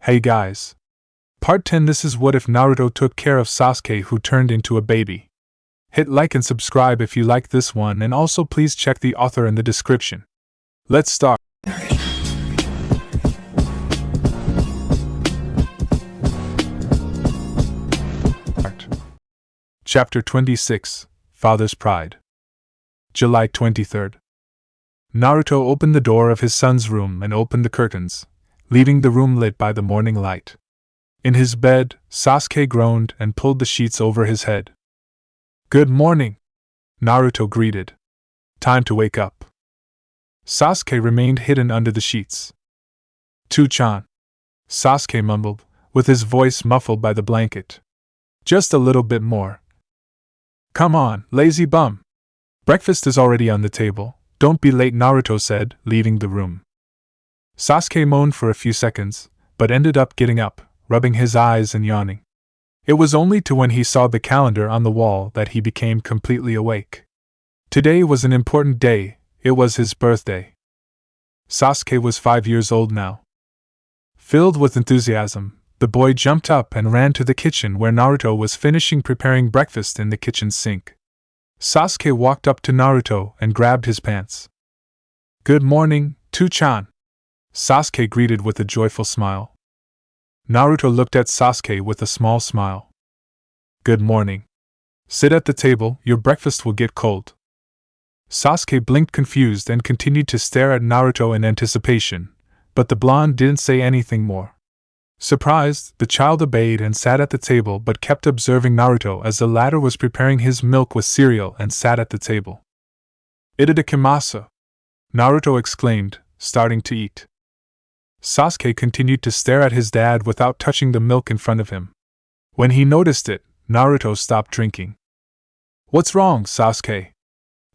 Hey guys. Part 10. This is what if Naruto took care of Sasuke who turned into a baby. Hit like and subscribe if you like this one, and also please check the author in the description. Let's start. Chapter 26, Father's Pride. July 23rd. Naruto opened the door of his son's room and opened the curtains, leaving the room lit by the morning light. In his bed, Sasuke groaned and pulled the sheets over his head. "Good morning," Naruto greeted. "Time to wake up." Sasuke remained hidden under the sheets. "Two-chan," Sasuke mumbled, with his voice muffled by the blanket. "Just a little bit more." "Come on, lazy bum. Breakfast is already on the table. Don't be late," Naruto said, leaving the room. Sasuke moaned for a few seconds, but ended up getting up, rubbing his eyes and yawning. It was only when he saw the calendar on the wall that he became completely awake. Today was an important day. It was his birthday. Sasuke was 5 years old now. Filled with enthusiasm, the boy jumped up and ran to the kitchen where Naruto was finishing preparing breakfast in the kitchen sink. Sasuke walked up to Naruto and grabbed his pants. "Good morning, Two-chan," Sasuke greeted with a joyful smile. Naruto looked at Sasuke with a small smile. "Good morning. Sit at the table, your breakfast will get cold." Sasuke blinked confused and continued to stare at Naruto in anticipation, but the blonde didn't say anything more. Surprised, the child obeyed and sat at the table but kept observing Naruto as the latter was preparing his milk with cereal and sat at the table. "Itadakimasu," Naruto exclaimed, starting to eat. Sasuke continued to stare at his dad without touching the milk in front of him. When he noticed it, Naruto stopped drinking. "What's wrong, Sasuke?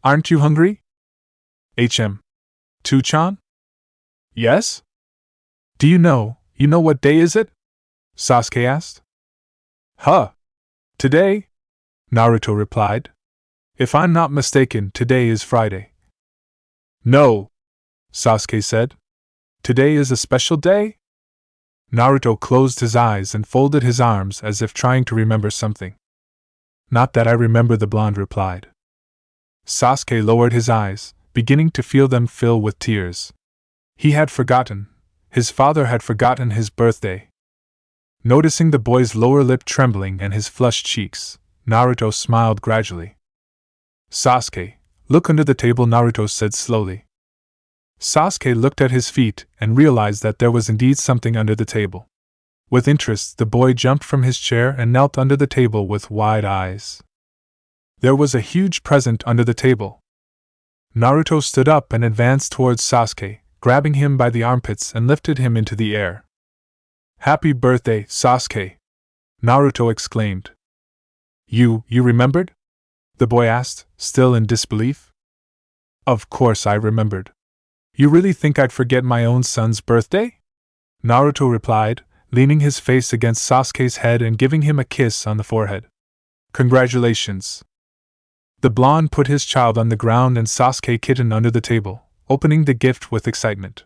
Aren't you hungry?" Two-chan? "Yes? Do you know what day is it?" Sasuke asked. "Huh? Today?" Naruto replied. "If I'm not mistaken, today is Friday." "No," Sasuke said. "Today is a special day?" Naruto closed his eyes and folded his arms as if trying to remember something. "Not that I remember," the blonde replied. Sasuke lowered his eyes, beginning to feel them fill with tears. He had forgotten. His father had forgotten his birthday. Noticing the boy's lower lip trembling and his flushed cheeks, Naruto smiled gradually. "Sasuke, look under the table," Naruto said slowly. Sasuke looked at his feet and realized that there was indeed something under the table. With interest, the boy jumped from his chair and knelt under the table with wide eyes. There was a huge present under the table. Naruto stood up and advanced towards Sasuke, grabbing him by the armpits and lifted him into the air. "Happy birthday, Sasuke!" Naruto exclaimed. You remembered?" the boy asked, still in disbelief. "Of course I remembered. You really think I'd forget my own son's birthday?" Naruto replied, leaning his face against Sasuke's head and giving him a kiss on the forehead. "Congratulations." The blonde put his child on the ground and Sasuke kitten under the table, opening the gift with excitement.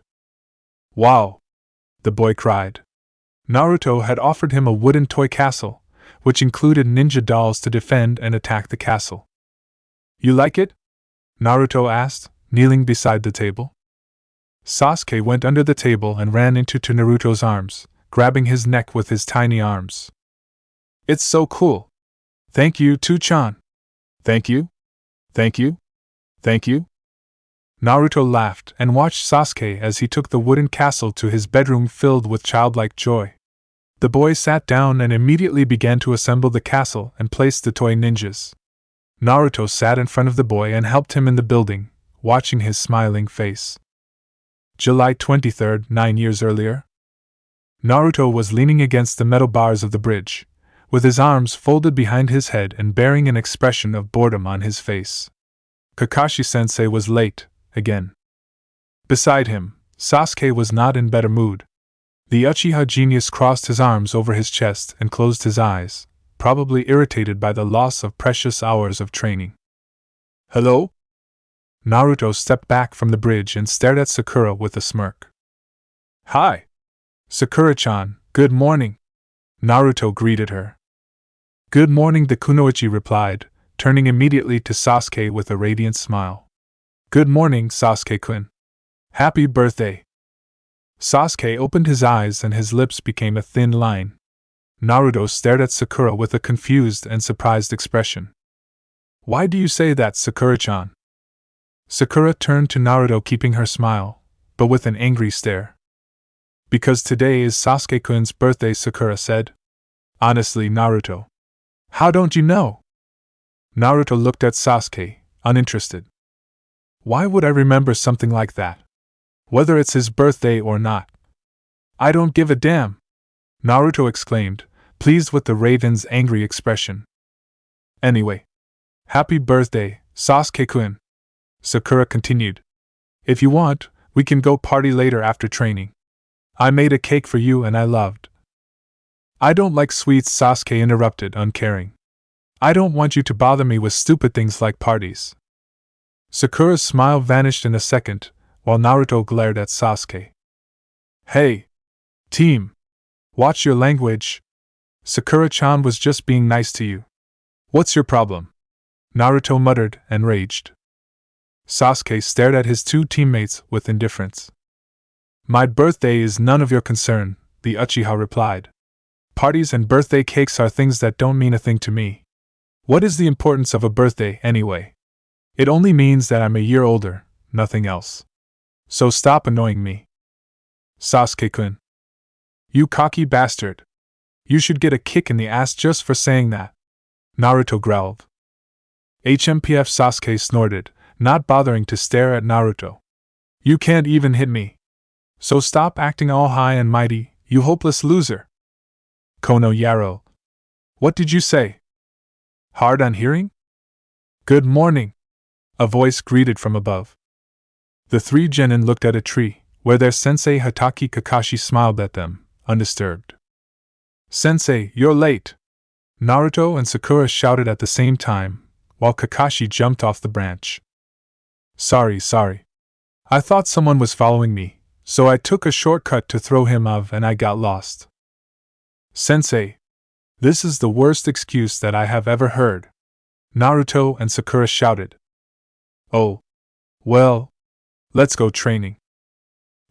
"Wow!" the boy cried. Naruto had offered him a wooden toy castle, which included ninja dolls to defend and attack the castle. "You like it?" Naruto asked, kneeling beside the table. Sasuke went under the table and ran into Naruto's arms, grabbing his neck with his tiny arms. "It's so cool. Thank you, Two-chan." "Thank you? Thank you? Thank you?" Naruto laughed and watched Sasuke as he took the wooden castle to his bedroom filled with childlike joy. The boy sat down and immediately began to assemble the castle and place the toy ninjas. Naruto sat in front of the boy and helped him in the building, watching his smiling face. July 23rd, 9 years earlier. Naruto was leaning against the metal bars of the bridge, with his arms folded behind his head and bearing an expression of boredom on his face. Kakashi-sensei was late, again. Beside him, Sasuke was not in better mood. The Uchiha genius crossed his arms over his chest and closed his eyes, probably irritated by the loss of precious hours of training. "Hello?" Naruto stepped back from the bridge and stared at Sakura with a smirk. "Hi! Sakura-chan," Good morning, Naruto greeted her. Good morning, the kunoichi replied, turning immediately to Sasuke with a radiant smile. Good morning, Sasuke-kun. Happy birthday. Sasuke opened his eyes and his lips became a thin line. Naruto stared at Sakura with a confused and surprised expression. Why do you say that, Sakura-chan? Sakura turned to Naruto, keeping her smile, but with an angry stare. Because today is Sasuke-kun's birthday, Sakura said. Honestly, Naruto. How don't you know? Naruto looked at Sasuke, uninterested. Why would I remember something like that? Whether it's his birthday or not. I don't give a damn, Naruto exclaimed, pleased with the Raven's angry expression. Anyway. Happy birthday, Sasuke-kun, Sakura continued. If you want, we can go party later after training. I made a cake for you and I loved. I don't like sweets, Sasuke interrupted, uncaring. I don't want you to bother me with stupid things like parties. Sakura's smile vanished in a second, while Naruto glared at Sasuke. Hey! Team! Watch your language! Sakura-chan was just being nice to you. What's your problem? Naruto muttered and raged. Sasuke stared at his two teammates with indifference. My birthday is none of your concern, the Uchiha replied. Parties and birthday cakes are things that don't mean a thing to me. What is the importance of a birthday, anyway? It only means that I'm a year older, nothing else. So stop annoying me. Sasuke-kun. You cocky bastard. You should get a kick in the ass just for saying that. Naruto growled. HMPF, Sasuke snorted, not bothering to stare at Naruto. You can't even hit me. So stop acting all high and mighty, you hopeless loser. Kono Yaro. What did you say? Hard on hearing? Good morning, a voice greeted from above. The three genin looked at a tree, where their sensei Hatake Kakashi smiled at them, undisturbed. Sensei, you're late! Naruto and Sakura shouted at the same time, while Kakashi jumped off the branch. Sorry. I thought someone was following me, so I took a shortcut to throw him off and I got lost. Sensei, this is the worst excuse that I have ever heard. Naruto and Sakura shouted. Oh. Well. Let's go training.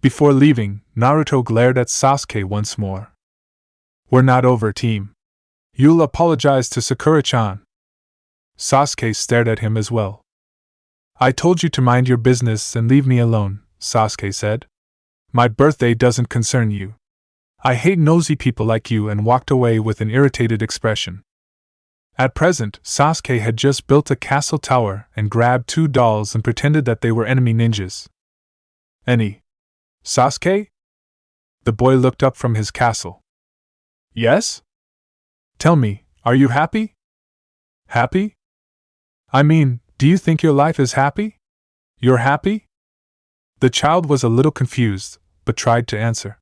Before leaving, Naruto glared at Sasuke once more. We're not over, team. You'll apologize to Sakura-chan. Sasuke stared at him as well. I told you to mind your business and leave me alone, Sasuke said. My birthday doesn't concern you. I hate nosy people like you, and walked away with an irritated expression. At present, Sasuke had just built a castle tower and grabbed two dolls and pretended that they were enemy ninjas. Sasuke? The boy looked up from his castle. Yes? Tell me, are you happy? Happy? I mean, do you think your life is happy? You're happy? The child was a little confused, but tried to answer.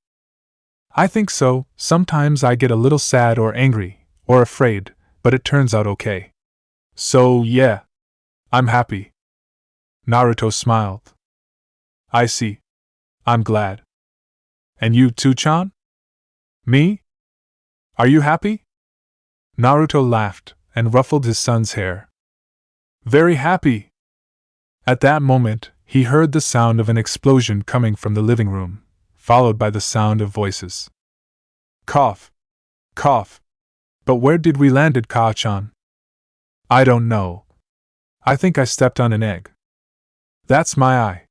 I think so. Sometimes I get a little sad or angry, or afraid, but it turns out okay. So, yeah. I'm happy. Naruto smiled. I see. I'm glad. And you too, Chan? Me? Are you happy? Naruto laughed and ruffled his son's hair. Very happy. At that moment, he heard the sound of an explosion coming from the living room, followed by the sound of voices. Cough. Cough. But where did we landed, Ka-chan? I don't know. I think I stepped on an egg. That's my eye.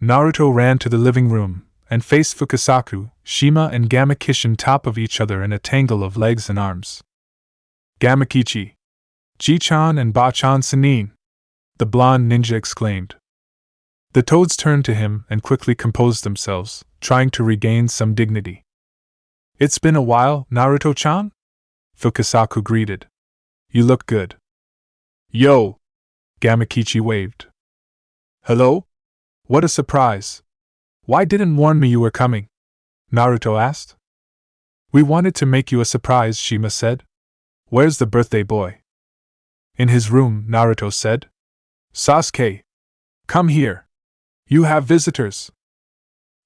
Naruto ran to the living room and faced Fukasaku, Shima, and Gamakishin top of each other in a tangle of legs and arms. Gamakichi! Ji-chan and Ba-chan Sanin! The blonde ninja exclaimed. The toads turned to him and quickly composed themselves, trying to regain some dignity. It's been a while, Naruto-chan? Fukasaku greeted. You look good. Yo! Gamakichi waved. Hello? What a surprise! Why didn't warn me you were coming? Naruto asked. We wanted to make you a surprise, Shima said. Where's the birthday boy? In his room, Naruto said. Sasuke! Come here! You have visitors!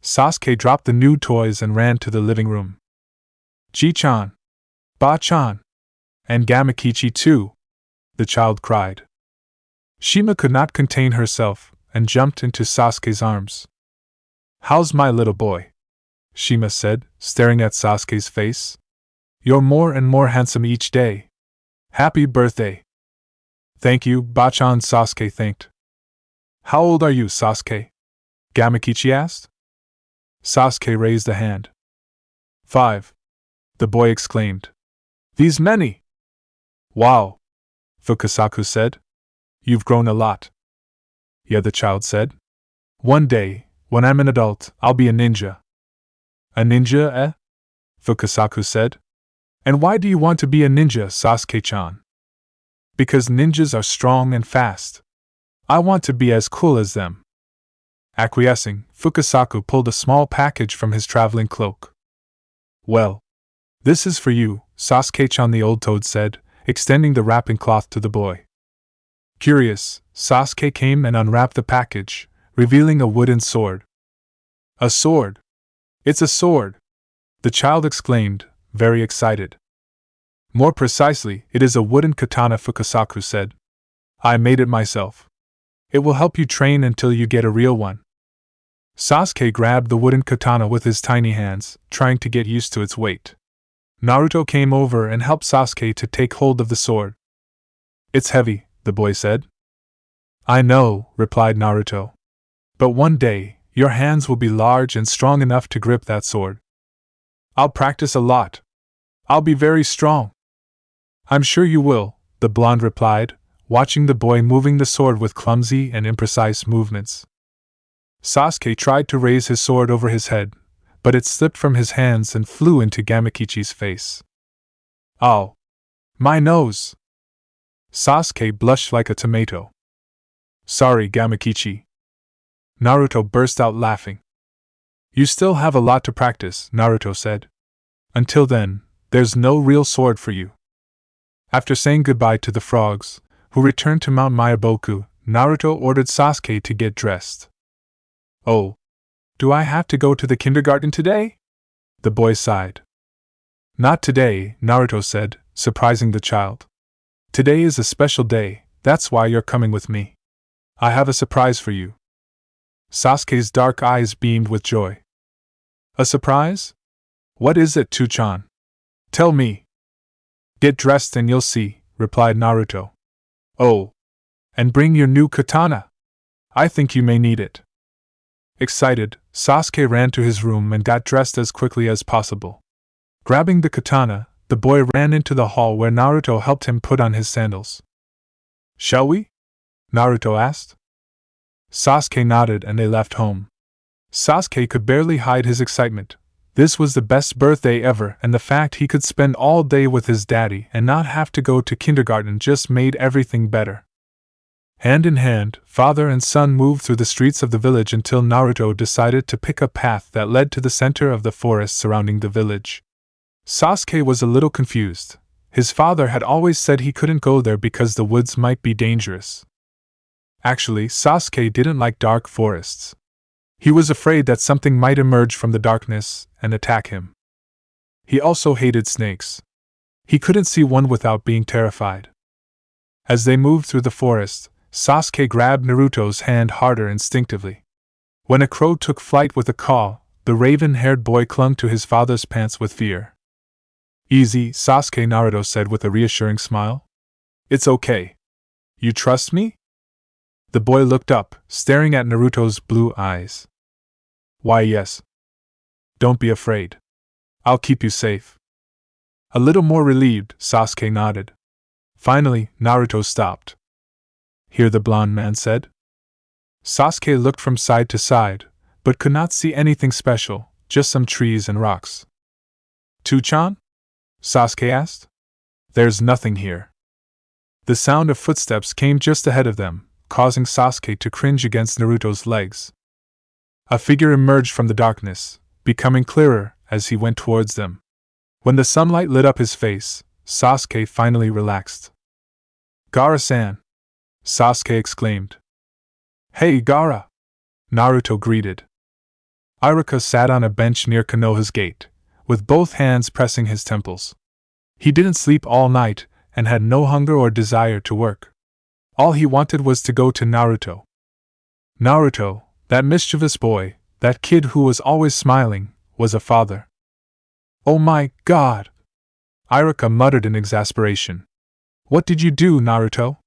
Sasuke dropped the new toys and ran to the living room. Ji-chan! Ba-chan! And Gamakichi too! The child cried. Shima could not contain herself and jumped into Sasuke's arms. How's my little boy? Shima said, staring at Sasuke's face. You're more and more handsome each day. Happy birthday! Thank you, Bachan, Sasuke thanked. How old are you, Sasuke? Gamakichi asked. Sasuke raised a hand. 5. The boy exclaimed. These many! Wow! Fukasaku said. You've grown a lot. Yeah, the child said. One day, when I'm an adult, I'll be a ninja. A ninja, eh? Fukasaku said. And why do you want to be a ninja, Sasuke-chan? Because ninjas are strong and fast. I want to be as cool as them. Acquiescing, Fukasaku pulled a small package from his traveling cloak. Well, this is for you, Sasuke-chan, the old toad said, extending the wrapping cloth to the boy. Curious, Sasuke came and unwrapped the package, revealing a wooden sword. A sword! It's a sword! The child exclaimed, very excited. More precisely, it is a wooden katana, Fukasaku said. I made it myself. It will help you train until you get a real one. Sasuke grabbed the wooden katana with his tiny hands, trying to get used to its weight. Naruto came over and helped Sasuke to take hold of the sword. It's heavy, the boy said. I know, replied Naruto. But one day, your hands will be large and strong enough to grip that sword. I'll practice a lot. I'll be very strong. I'm sure you will, the blonde replied, watching the boy moving the sword with clumsy and imprecise movements. Sasuke tried to raise his sword over his head, but it slipped from his hands and flew into Gamakichi's face. Ow! My nose! Sasuke blushed like a tomato. Sorry, Gamakichi. Naruto burst out laughing. You still have a lot to practice, Naruto said. Until then, there's no real sword for you. After saying goodbye to the frogs, who returned to Mount Mayaboku, Naruto ordered Sasuke to get dressed. Oh, do I have to go to the kindergarten today? The boy sighed. Not today, Naruto said, surprising the child. Today is a special day, that's why you're coming with me. I have a surprise for you. Sasuke's dark eyes beamed with joy. A surprise? What is it, Chu-chan? Tell me. Get dressed and you'll see, replied Naruto. Oh. And bring your new katana. I think you may need it. Excited, Sasuke ran to his room and got dressed as quickly as possible. Grabbing the katana, the boy ran into the hall where Naruto helped him put on his sandals. Shall we? Naruto asked. Sasuke nodded and they left home. Sasuke could barely hide his excitement. This was the best birthday ever, and the fact he could spend all day with his daddy and not have to go to kindergarten just made everything better. Hand in hand, father and son moved through the streets of the village until Naruto decided to pick a path that led to the center of the forest surrounding the village. Sasuke was a little confused. His father had always said he couldn't go there because the woods might be dangerous. Actually, Sasuke didn't like dark forests. He was afraid that something might emerge from the darkness and attack him. He also hated snakes. He couldn't see one without being terrified. As they moved through the forest, Sasuke grabbed Naruto's hand harder instinctively. When a crow took flight with a caw, the raven-haired boy clung to his father's pants with fear. Easy, Sasuke, Naruto said with a reassuring smile. It's okay. You trust me? The boy looked up, staring at Naruto's blue eyes. Why, yes. Don't be afraid. I'll keep you safe. A little more relieved, Sasuke nodded. Finally, Naruto stopped. Here, the blonde man said. Sasuke looked from side to side, but could not see anything special, just some trees and rocks. Chu-chan? Sasuke asked. There's nothing here. The sound of footsteps came just ahead of them, causing Sasuke to cringe against Naruto's legs. A figure emerged from the darkness, becoming clearer as he went towards them. When the sunlight lit up his face, Sasuke finally relaxed. Gaara-san! Sasuke exclaimed. Hey, Gaara! Naruto greeted. Iruka sat on a bench near Konoha's gate, with both hands pressing his temples. He didn't sleep all night and had no hunger or desire to work. All he wanted was to go to Naruto. Naruto, that mischievous boy, that kid who was always smiling, was a father. Oh my God! Iruka muttered in exasperation. What did you do, Naruto?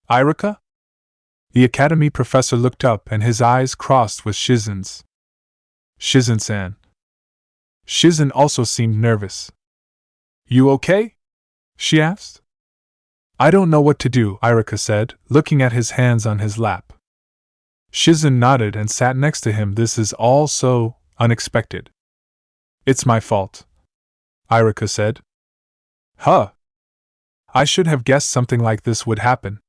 Iruka? The academy professor looked up and his eyes crossed with Shizen's. Shizen-san. Shizen also seemed nervous. You okay? She asked. I don't know what to do, Iruka said, looking at his hands on his lap. Shizen nodded and sat next to him. This is all so unexpected. It's my fault, Iruka said. Huh. I should have guessed something like this would happen.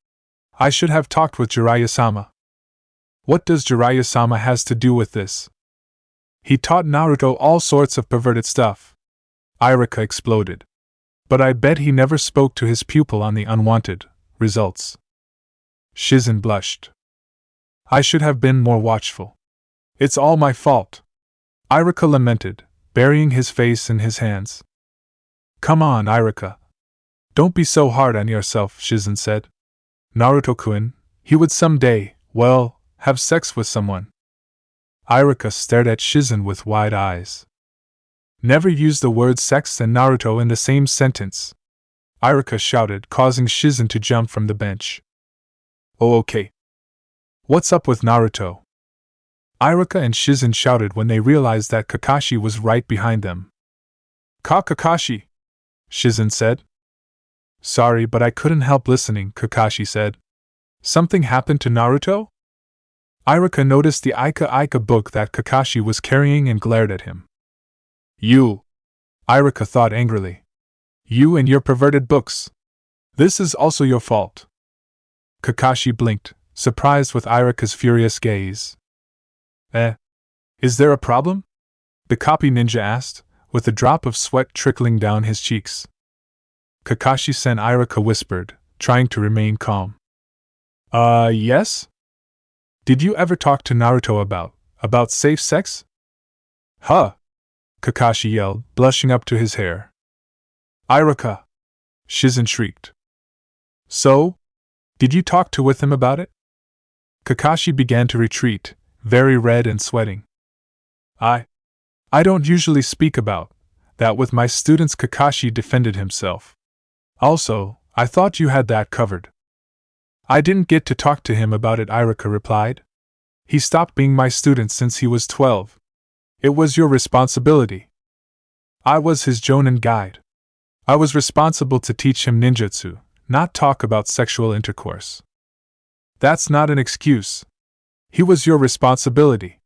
I should have talked with Jiraiya-sama. What does Jiraiya-sama has to do with this? He taught Naruto all sorts of perverted stuff. Iruka exploded. But I bet he never spoke to his pupil on the unwanted results. Shizen blushed. I should have been more watchful. It's all my fault. Iruka lamented, burying his face in his hands. Come on, Iruka. Don't be so hard on yourself, Shizen said. Naruto-kun, he would someday, well, have sex with someone. Iruka stared at Shizen with wide eyes. Never use the words sex and Naruto in the same sentence, Iruka shouted, causing Shizen to jump from the bench. Oh, okay. What's up with Naruto? Iruka and Shizen shouted when they realized that Kakashi was right behind them. Kakashi, Shizen said. Sorry, but I couldn't help listening, Kakashi said. Something happened to Naruto? Iruka noticed the Ika book that Kakashi was carrying and glared at him. You! Iruka thought angrily. You and your perverted books. This is also your fault. Kakashi blinked, surprised with Iruka's furious gaze. Is there a problem? The copy ninja asked, with a drop of sweat trickling down his cheeks. Kakashi-san, Iruka whispered, trying to remain calm. Yes? Did you ever talk to Naruto about safe sex? Huh! Kakashi yelled, blushing up to his hair. Iruka! Shizen shrieked. So? Did you talk with him about it? Kakashi began to retreat, very red and sweating. I don't usually speak about that with my students, Kakashi defended himself. Also, I thought you had that covered. I didn't get to talk to him about it, Iruka replied. He stopped being my student since he was 12. It was your responsibility. I was his Jonin guide. I was responsible to teach him ninjutsu, not talk about sexual intercourse. That's not an excuse. He was your responsibility.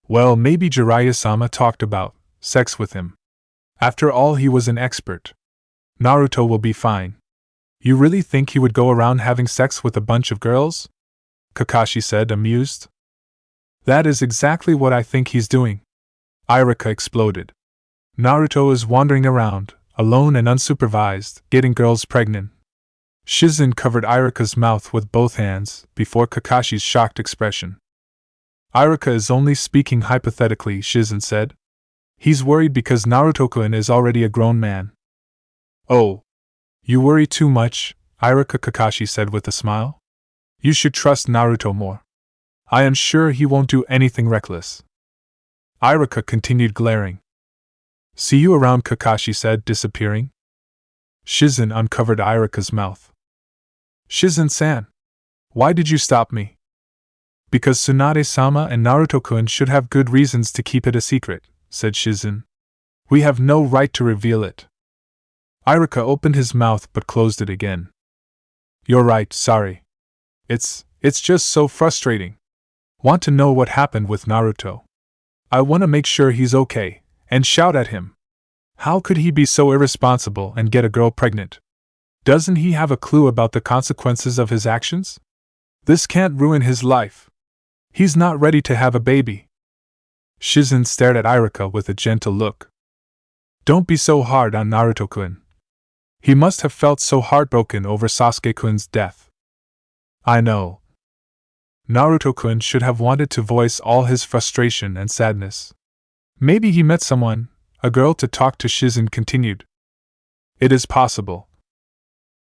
Well, maybe Jiraiya-sama talked about sex with him. After all, he was an expert. Naruto will be fine. You really think he would go around having sex with a bunch of girls? Kakashi said, amused. That is exactly what I think he's doing. Iruka exploded. Naruto is wandering around, alone and unsupervised, getting girls pregnant. Shizen covered Iruka's mouth with both hands, before Kakashi's shocked expression. Iruka is only speaking hypothetically, Shizen said. He's worried because Naruto-kun is already a grown man. Oh. You worry too much, Iruka, Kakashi said with a smile. You should trust Naruto more. I am sure he won't do anything reckless. Iruka continued glaring. See you around, Kakashi said, disappearing. Shizen uncovered Iruka's mouth. Shizen-san, why did you stop me? Because Tsunade-sama and Naruto-kun should have good reasons to keep it a secret, said Shizen. We have no right to reveal it. Iruka opened his mouth but closed it again. You're right, sorry. It's just so frustrating. Want to know what happened with Naruto. I want to make sure he's okay, and shout at him. How could he be so irresponsible and get a girl pregnant? Doesn't he have a clue about the consequences of his actions? This can't ruin his life. He's not ready to have a baby. Shizen stared at Iruka with a gentle look. Don't be so hard on Naruto-kun. He must have felt so heartbroken over Sasuke-kun's death. I know. Naruto-kun should have wanted to voice all his frustration and sadness. Maybe he met someone, a girl to talk to Shizen continued. It is possible.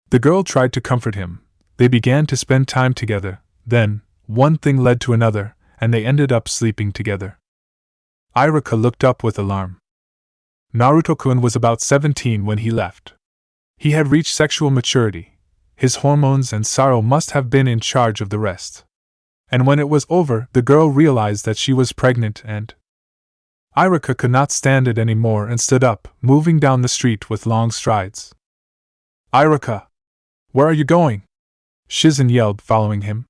The girl tried to comfort him. They began to spend time together, then, one thing led to another, and they ended up sleeping together. Iruka looked up with alarm. Naruto-kun was about 17 when he left. He had reached sexual maturity. His hormones and sorrow must have been in charge of the rest. And when it was over, the girl realized that she was pregnant and... Iruka could not stand it anymore and stood up, moving down the street with long strides. Iruka! Where are you going? Shizen yelled, following him.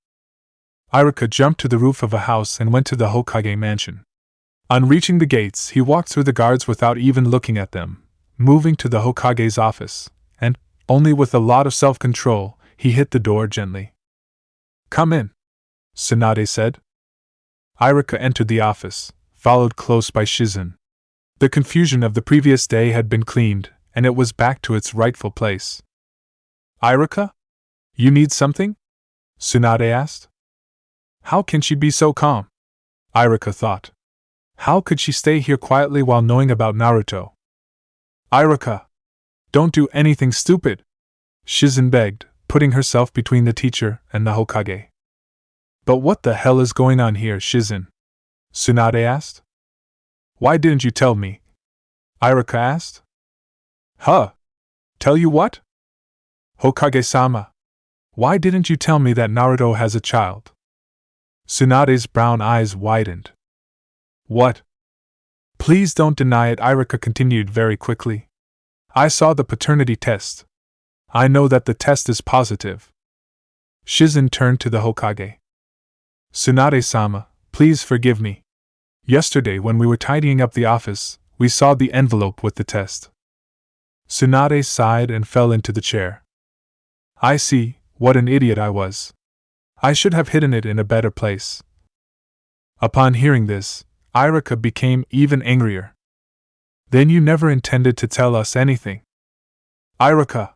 Iruka jumped to the roof of a house and went to the Hokage mansion. On reaching the gates, he walked through the guards without even looking at them, moving to the Hokage's office, and, only with a lot of self-control, he hit the door gently. Come in, Tsunade said. Iruka entered the office, followed close by Shizen. The confusion of the previous day had been cleaned, and it was back to its rightful place. Iruka? You need something? Tsunade asked. How can she be so calm? Iruka thought. How could she stay here quietly while knowing about Naruto? Iruka! Don't do anything stupid! Shizen begged, putting herself between the teacher and the Hokage. But what the hell is going on here, Shizen? Tsunade asked. Why didn't you tell me? Iruka asked. Huh? Tell you what? Hokage-sama, why didn't you tell me that Naruto has a child? Tsunade's brown eyes widened. What? Please don't deny it, Iruka continued very quickly. I saw the paternity test. I know that the test is positive. Shizen turned to the Hokage. Tsunade-sama, please forgive me. Yesterday when we were tidying up the office, we saw the envelope with the test. Tsunade sighed and fell into the chair. I see, what an idiot I was. I should have hidden it in a better place. Upon hearing this, Iruka became even angrier. Then you never intended to tell us anything. Iruka!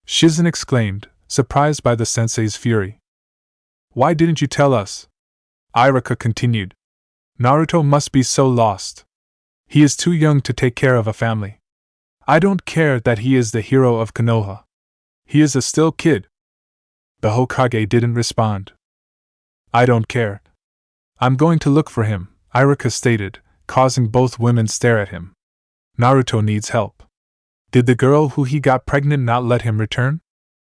Shizen exclaimed, surprised by the sensei's fury. Why didn't you tell us? Iruka continued. Naruto must be so lost. He is too young to take care of a family. I don't care that he is the hero of Konoha. He is a still kid. The Hokage didn't respond. I don't care. I'm going to look for him, Iruka stated, causing both women stare at him. Naruto needs help. Did the girl who he got pregnant not let him return?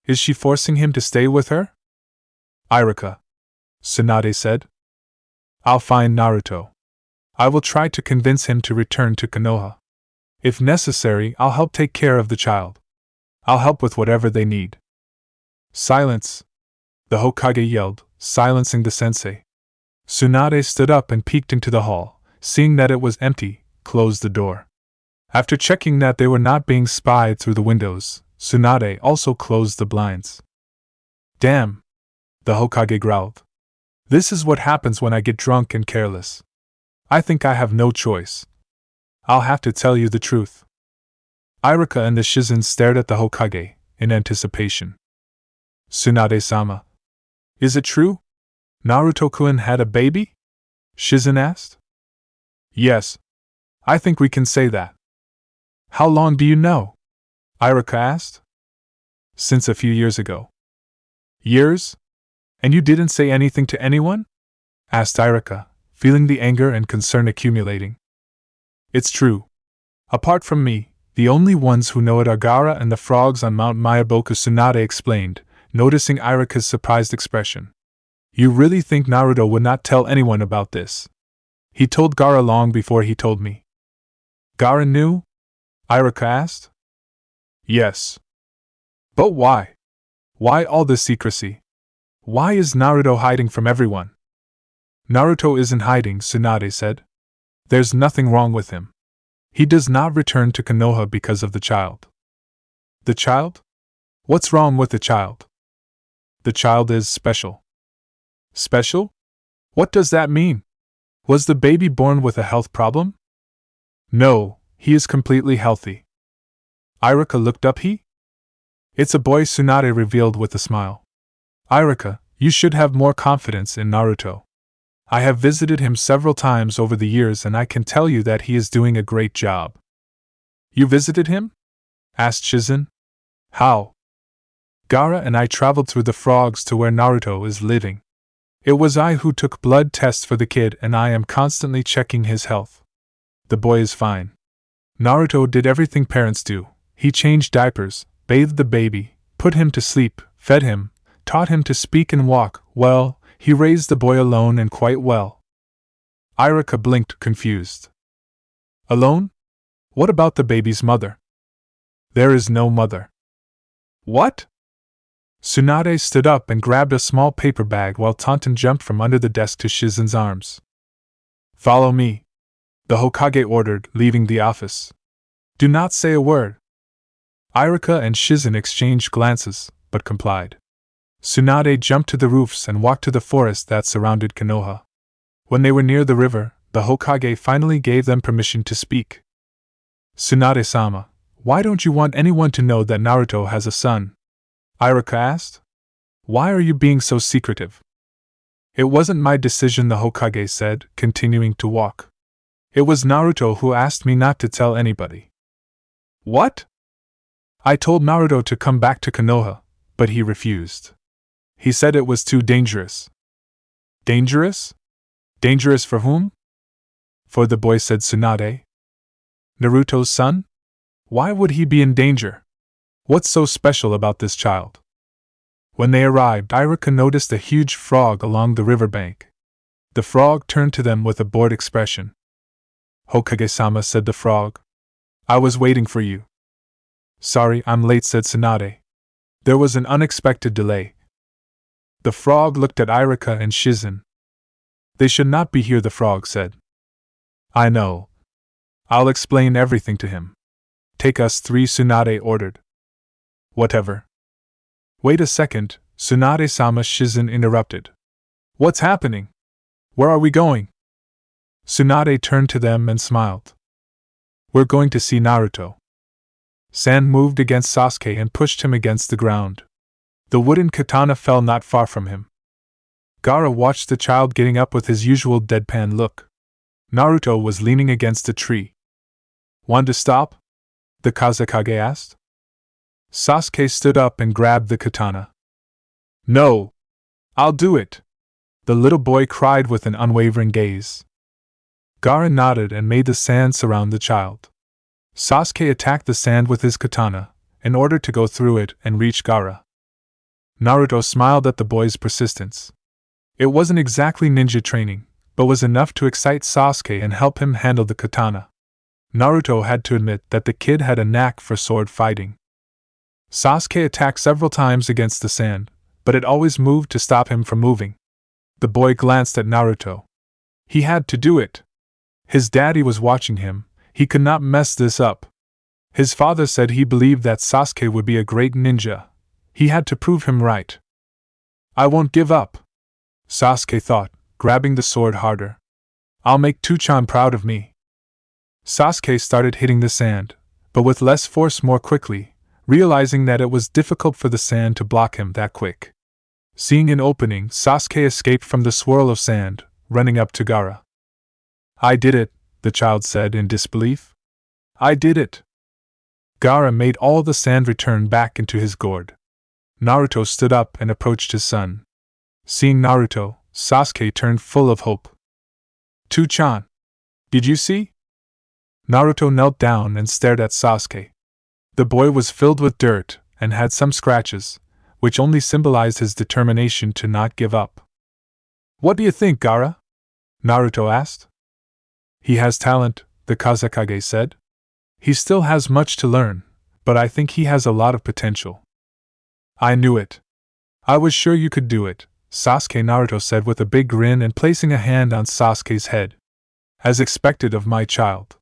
Is she forcing him to stay with her? Iruka, Tsunade said. I'll find Naruto. I will try to convince him to return to Konoha. If necessary, I'll help take care of the child. I'll help with whatever they need. Silence! The Hokage yelled, silencing the sensei. Tsunade stood up and peeked into the hall, seeing that it was empty, closed the door. After checking that they were not being spied through the windows, Tsunade also closed the blinds. Damn! The Hokage growled. This is what happens when I get drunk and careless. I think I have no choice. I'll have to tell you the truth. Iruka and the Shizen stared at the Hokage, in anticipation. Tsunade-sama. Is it true? Naruto-kun had a baby? Shizen asked. Yes. I think we can say that. How long do you know? Iruka asked. Since a few years ago. Years? And you didn't say anything to anyone? Asked Iruka, feeling the anger and concern accumulating. It's true. Apart from me, the only ones who know it are Gaara and the frogs on Mount Mayaboku, Tsunade explained, noticing Iruka's surprised expression. You really think Naruto would not tell anyone about this? He told Gaara long before he told me. Gaara knew? Iruka asked. Yes. But why? Why all this secrecy? Why is Naruto hiding from everyone? Naruto isn't hiding, Tsunade said. There's nothing wrong with him. He does not return to Konoha because of the child. The child? What's wrong with the child? The child is special. Special? What does that mean? Was the baby born with a health problem? No, he is completely healthy. Iruka looked up. It's a boy, Tsunade revealed with a smile. Iruka, you should have more confidence in Naruto. I have visited him several times over the years and I can tell you that he is doing a great job. You visited him? Asked Shizen. How? Gaara and I traveled through the frogs to where Naruto is living. It was I who took blood tests for the kid, and I am constantly checking his health. The boy is fine. Naruto did everything parents do. He changed diapers, bathed the baby, put him to sleep, fed him, taught him to speak and walk. Well, he raised the boy alone and quite well. Iruka blinked, confused. Alone? What about the baby's mother? There is no mother. What? Tsunade stood up and grabbed a small paper bag while Taunton jumped from under the desk to Shizen's arms. Follow me, the Hokage ordered, leaving the office. Do not say a word. Iruka and Shizen exchanged glances, but complied. Tsunade jumped to the roofs and walked to the forest that surrounded Konoha. When they were near the river, the Hokage finally gave them permission to speak. Tsunade-sama, why don't you want anyone to know that Naruto has a son? Iruka asked. Why are you being so secretive? It wasn't my decision, the Hokage said, continuing to walk. It was Naruto who asked me not to tell anybody. What? I told Naruto to come back to Konoha, but he refused. He said it was too dangerous. Dangerous? Dangerous for whom? For the boy, said Tsunade. Naruto's son? Why would he be in danger? What's so special about this child? When they arrived, Iruka noticed a huge frog along the riverbank. The frog turned to them with a bored expression. Hokage-sama, said the frog. I was waiting for you. Sorry, I'm late, said Tsunade. There was an unexpected delay. The frog looked at Iruka and Shizen. They should not be here, the frog said. I know. I'll explain everything to him. Take us 3, Tsunade ordered. Whatever. Wait a second, Tsunade-sama, Shizen interrupted. What's happening? Where are we going? Tsunade turned to them and smiled. We're going to see Naruto. Sand moved against Sasuke and pushed him against the ground. The wooden katana fell not far from him. Gaara watched the child getting up with his usual deadpan look. Naruto was leaning against a tree. Want to stop? The Kazekage asked. Sasuke stood up and grabbed the katana. No! I'll do it! The little boy cried with an unwavering gaze. Gaara nodded and made the sand surround the child. Sasuke attacked the sand with his katana, in order to go through it and reach Gaara. Naruto smiled at the boy's persistence. It wasn't exactly ninja training, but was enough to excite Sasuke and help him handle the katana. Naruto had to admit that the kid had a knack for sword fighting. Sasuke attacked several times against the sand, but it always moved to stop him from moving. The boy glanced at Naruto. He had to do it. His daddy was watching him. He could not mess this up. His father said he believed that Sasuke would be a great ninja. He had to prove him right. I won't give up, Sasuke thought, grabbing the sword harder. I'll make Tuchan proud of me. Sasuke started hitting the sand, but with less force more quickly, realizing that it was difficult for the sand to block him that quick. Seeing an opening, Sasuke escaped from the swirl of sand, running up to Gaara. I did it, the child said in disbelief. I did it. Gaara made all the sand return back into his gourd. Naruto stood up and approached his son. Seeing Naruto, Sasuke turned full of hope. Tuchan, did you see? Naruto knelt down and stared at Sasuke. The boy was filled with dirt and had some scratches, which only symbolized his determination to not give up. What do you think, Gaara? Naruto asked. He has talent, the Kazekage said. He still has much to learn, but I think he has a lot of potential. I knew it. I was sure you could do it, Sasuke, Naruto said with a big grin and placing a hand on Sasuke's head. As expected of my child.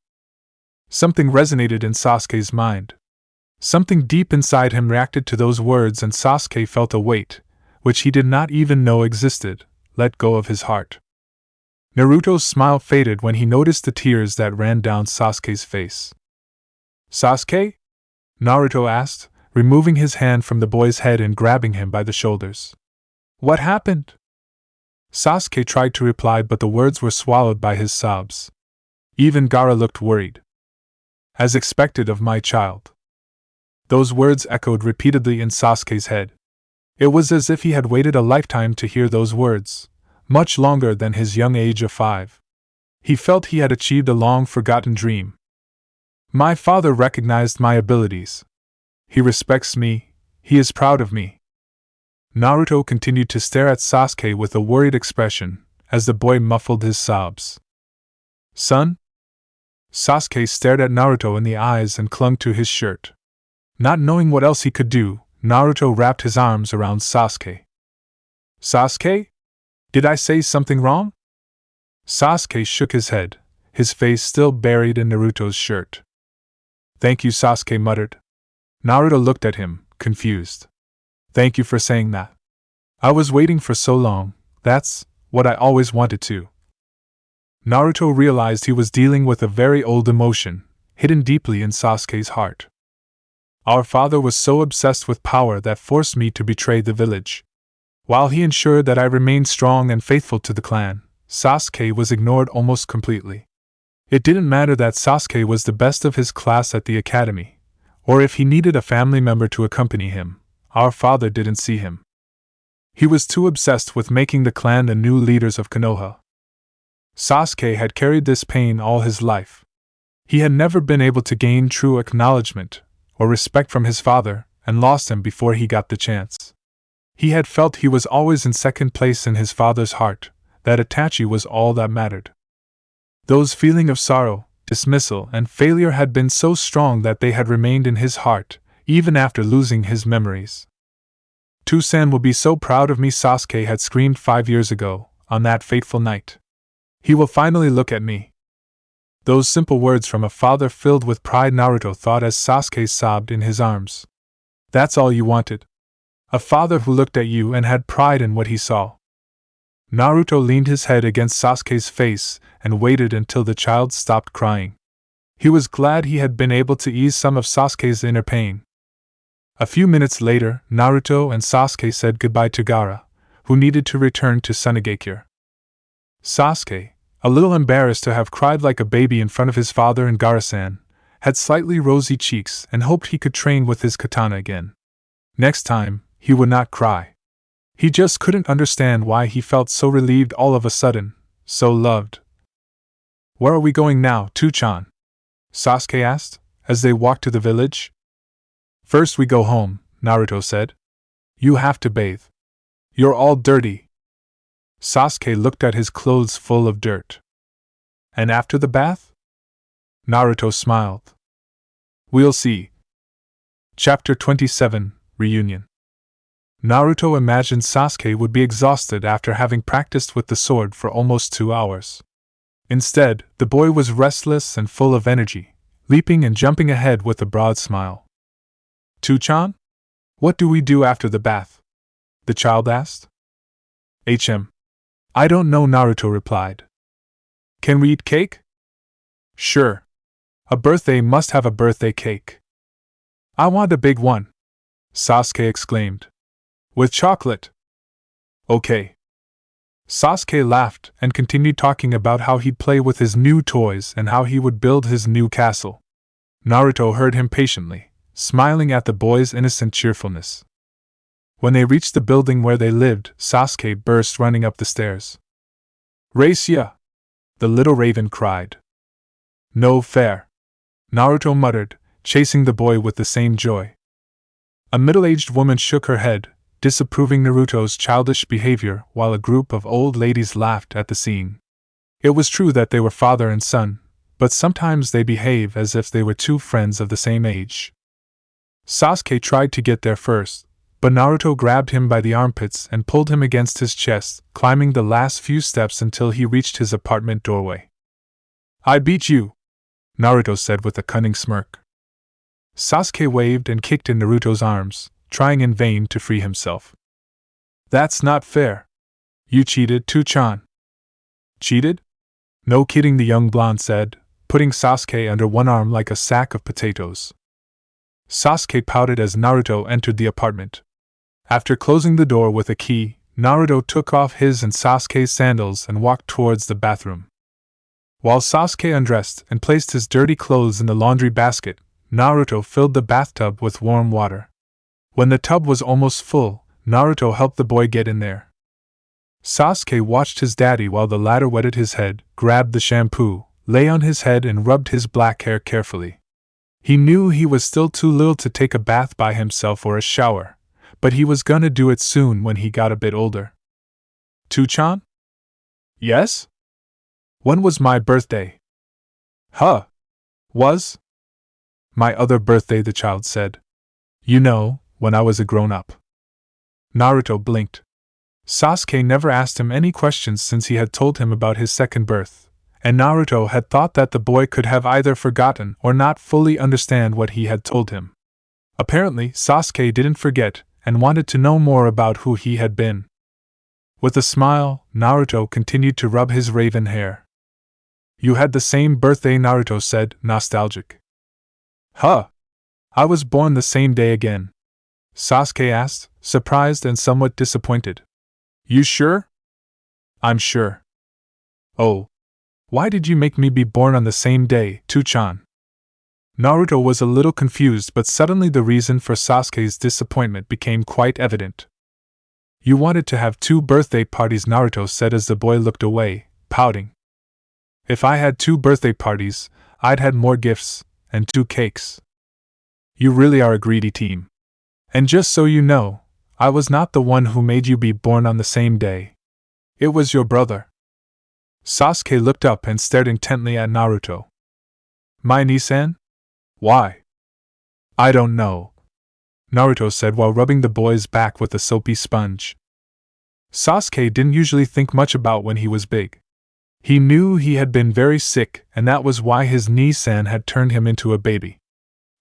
Something resonated in Sasuke's mind. Something deep inside him reacted to those words, and Sasuke felt a weight, which he did not even know existed, let go of his heart. Naruto's smile faded when he noticed the tears that ran down Sasuke's face. Sasuke? Naruto asked, removing his hand from the boy's head and grabbing him by the shoulders. What happened? Sasuke tried to reply, but the words were swallowed by his sobs. Even Gaara looked worried. As expected of my child. Those words echoed repeatedly in Sasuke's head. It was as if he had waited a lifetime to hear those words, much longer than his young age of 5. He felt he had achieved a long-forgotten dream. My father recognized my abilities. He respects me, he is proud of me. Naruto continued to stare at Sasuke with a worried expression, as the boy muffled his sobs. Son? Sasuke stared at Naruto in the eyes and clung to his shirt. Not knowing what else he could do, Naruto wrapped his arms around Sasuke. Sasuke? Did I say something wrong? Sasuke shook his head, his face still buried in Naruto's shirt. Thank you, Sasuke muttered. Naruto looked at him, confused. Thank you for saying that. I was waiting for so long, that's what I always wanted to. Naruto realized he was dealing with a very old emotion, hidden deeply in Sasuke's heart. Our father was so obsessed with power that forced me to betray the village. While he ensured that I remained strong and faithful to the clan, Sasuke was ignored almost completely. It didn't matter that Sasuke was the best of his class at the academy, or if he needed a family member to accompany him, our father didn't see him. He was too obsessed with making the clan the new leaders of Konoha. Sasuke had carried this pain all his life. He had never been able to gain true acknowledgement or respect from his father, and lost him before he got the chance. He had felt he was always in second place in his father's heart, that Itachi was all that mattered. Those feelings of sorrow, dismissal, and failure had been so strong that they had remained in his heart, even after losing his memories. Tsunade will be so proud of me, Sasuke had screamed 5 years ago, on that fateful night. He will finally look at me. Those simple words from a father filled with pride, Naruto thought as Sasuke sobbed in his arms. That's all you wanted. A father who looked at you and had pride in what he saw. Naruto leaned his head against Sasuke's face and waited until the child stopped crying. He was glad he had been able to ease some of Sasuke's inner pain. A few minutes later, Naruto and Sasuke said goodbye to Gaara, who needed to return to Tsunade. Sasuke, a little embarrassed to have cried like a baby in front of his father and Gaara-san, had slightly rosy cheeks and hoped he could train with his katana again. Next time, he would not cry. He just couldn't understand why he felt so relieved all of a sudden, so loved. Where are we going now, Tsunade? Sasuke asked, as they walked to the village. First we go home, Naruto said. You have to bathe. You're all dirty. Sasuke looked at his clothes full of dirt. And after the bath? Naruto smiled. We'll see. Chapter 27, Reunion. Naruto imagined Sasuke would be exhausted after having practiced with the sword for almost 2 hours. Instead, the boy was restless and full of energy, leaping and jumping ahead with a broad smile. Tsunade? What do we do after the bath? The child asked. I don't know, Naruto replied. Can we eat cake? Sure. A birthday must have a birthday cake. I want a big one, Sasuke exclaimed. With chocolate. Okay. Sasuke laughed and continued talking about how he'd play with his new toys and how he would build his new castle. Naruto heard him patiently, smiling at the boy's innocent cheerfulness. When they reached the building where they lived, Sasuke burst running up the stairs. Race ya! The little raven cried. No fair, Naruto muttered, chasing the boy with the same joy. A middle-aged woman shook her head, disapproving Naruto's childish behavior, while a group of old ladies laughed at the scene. It was true that they were father and son, but sometimes they behave as if they were two friends of the same age. Sasuke tried to get there first, but Naruto grabbed him by the armpits and pulled him against his chest, climbing the last few steps until he reached his apartment doorway. I beat you, Naruto said with a cunning smirk. Sasuke waved and kicked in Naruto's arms, trying in vain to free himself. That's not fair. You cheated, Tsunade. Cheated? No kidding, the young blonde said, putting Sasuke under one arm like a sack of potatoes. Sasuke pouted as Naruto entered the apartment. After closing the door with a key, Naruto took off his and Sasuke's sandals and walked towards the bathroom. While Sasuke undressed and placed his dirty clothes in the laundry basket, Naruto filled the bathtub with warm water. When the tub was almost full, Naruto helped the boy get in there. Sasuke watched his daddy while the latter wetted his head, grabbed the shampoo, lay on his head and rubbed his black hair carefully. He knew he was still too little to take a bath by himself or a shower, but he was gonna do it soon when he got a bit older. "Two-chan?" "Yes?" "When was my birthday?" "Huh? Was?" "My other birthday," the child said. "You know, when I was a grown-up." Naruto blinked. Sasuke never asked him any questions since he had told him about his second birth, and Naruto had thought that the boy could have either forgotten or not fully understand what he had told him. Apparently, Sasuke didn't forget and wanted to know more about who he had been. With a smile, Naruto continued to rub his raven hair. "You had the same birthday," Naruto said, nostalgic. "Huh? I was born the same day again?" Sasuke asked, surprised and somewhat disappointed. "You sure?" "I'm sure." "Oh. Why did you make me be born on the same day, Two-chan?" Naruto was a little confused, but suddenly the reason for Sasuke's disappointment became quite evident. "You wanted to have 2 birthday parties," Naruto said as the boy looked away, pouting. "If I had 2 birthday parties, I'd had more gifts, and 2 cakes. You really are a greedy team. And just so you know, I was not the one who made you be born on the same day. It was your brother." Sasuke looked up and stared intently at Naruto. "My Nisan? Why?" "I don't know," Naruto said while rubbing the boy's back with a soapy sponge. Sasuke didn't usually think much about when he was big. He knew he had been very sick, and that was why his Nisan had turned him into a baby.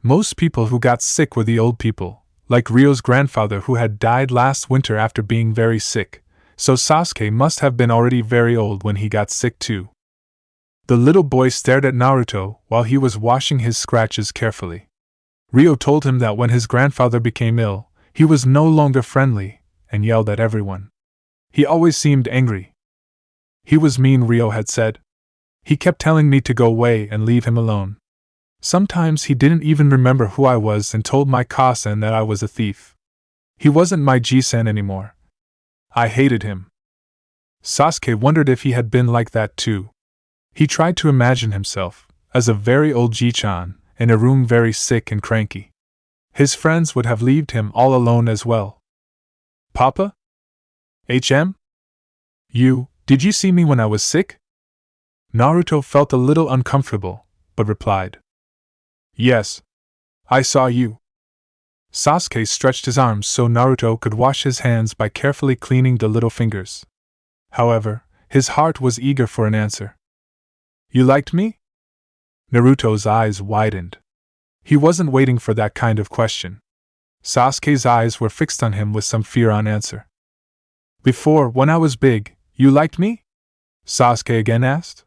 Most people who got sick were the old people, like Ryo's grandfather who had died last winter after being very sick, so Sasuke must have been already very old when he got sick too. The little boy stared at Naruto while he was washing his scratches carefully. Ryo told him that when his grandfather became ill, he was no longer friendly, and yelled at everyone. He always seemed angry. "He was mean," Ryo had said. "He kept telling me to go away and leave him alone. Sometimes he didn't even remember who I was and told my Kasen that I was a thief. He wasn't my Jisan anymore. I hated him." Sasuke wondered if he had been like that too. He tried to imagine himself, as a very old Ji-chan, in a room very sick and cranky. His friends would have left him all alone as well. "Papa? HM? Did you see me when I was sick?" Naruto felt a little uncomfortable, but replied, "Yes. I saw you." Sasuke stretched his arms so Naruto could wash his hands by carefully cleaning the little fingers. However, his heart was eager for an answer. "You liked me?" Naruto's eyes widened. He wasn't waiting for that kind of question. Sasuke's eyes were fixed on him with some fear on answer. "Before, when I was big, you liked me?" Sasuke again asked.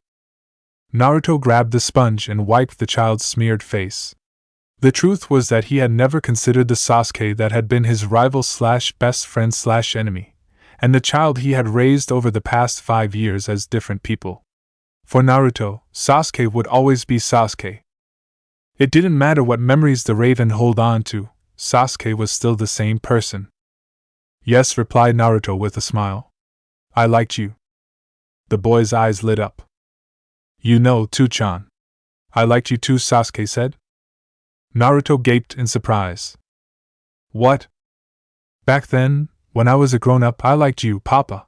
Naruto grabbed the sponge and wiped the child's smeared face. The truth was that he had never considered the Sasuke that had been his rival/best friend/enemy, and the child he had raised over the past 5 years as different people. For Naruto, Sasuke would always be Sasuke. It didn't matter what memories the Raven held on to, Sasuke was still the same person. "Yes," replied Naruto with a smile. "I liked you." The boy's eyes lit up. "You know, Two-chan, I liked you too," Sasuke said. Naruto gaped in surprise. "What? Back then, when I was a grown-up, I liked you, Papa."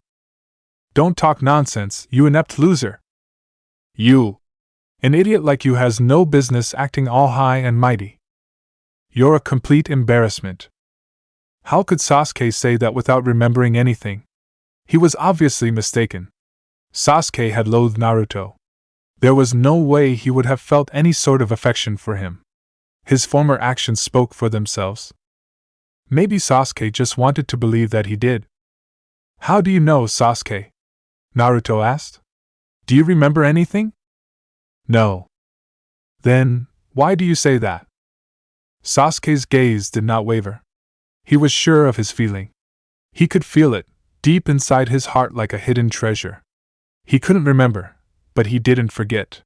"Don't talk nonsense, you inept loser. An idiot like you has no business acting all high and mighty. You're a complete embarrassment." How could Sasuke say that without remembering anything? He was obviously mistaken. Sasuke had loathed Naruto. There was no way he would have felt any sort of affection for him. His former actions spoke for themselves. Maybe Sasuke just wanted to believe that he did. "How do you know, Sasuke?" Naruto asked. "Do you remember anything?" "No." "Then, why do you say that?" Sasuke's gaze did not waver. He was sure of his feeling. He could feel it, deep inside his heart like a hidden treasure. He couldn't remember, but he didn't forget.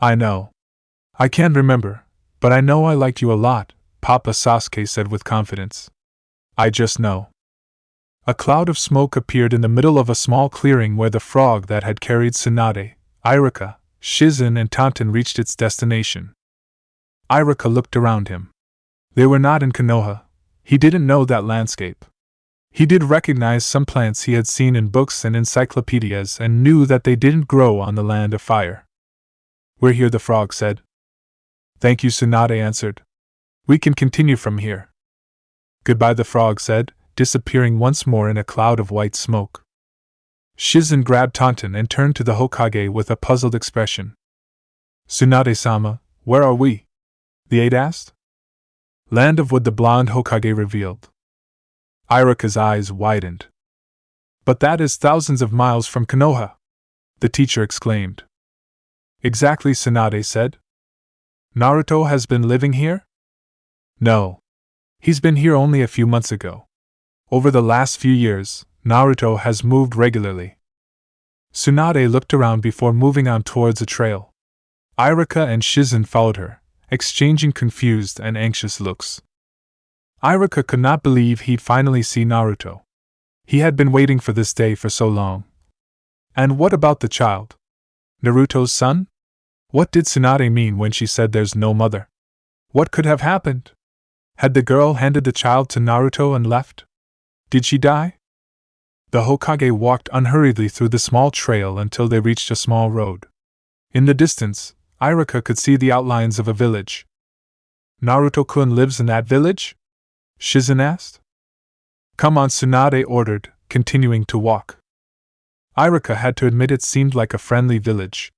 I know. I can't remember, but I know I liked you a lot, Papa, Sasuke said with confidence. I just know. A cloud of smoke appeared in the middle of a small clearing where the frog that had carried Tsunade, Iruka, Shizen and Tonton reached its destination. Iruka looked around him. They were not in Konoha. He didn't know that landscape. He did recognize some plants he had seen in books and encyclopedias and knew that they didn't grow on the land of fire. We're here, the frog said. Thank you, Tsunade answered. We can continue from here. Goodbye, the frog said, disappearing once more in a cloud of white smoke. Shizen grabbed Tonton and turned to the Hokage with a puzzled expression. Tsunade-sama, where are we? The aide asked. Land of Wood, the blonde Hokage revealed. Iruka's eyes widened. But that is thousands of miles from Konoha, the teacher exclaimed. Exactly, Tsunade said. Naruto has been living here? No. He's been here only a few months ago. Over the last few years, Naruto has moved regularly. Tsunade looked around before moving on towards a trail. Iruka and Shizen followed her, exchanging confused and anxious looks. Iruka could not believe he'd finally see Naruto. He had been waiting for this day for so long. And what about the child? Naruto's son? What did Tsunade mean when she said there's no mother? What could have happened? Had the girl handed the child to Naruto and left? Did she die? The Hokage walked unhurriedly through the small trail until they reached a small road. In the distance, Iruka could see the outlines of a village. Naruto-kun lives in that village? Shizen asked. Come on, Tsunade ordered, continuing to walk. Iruka had to admit it seemed like a friendly village.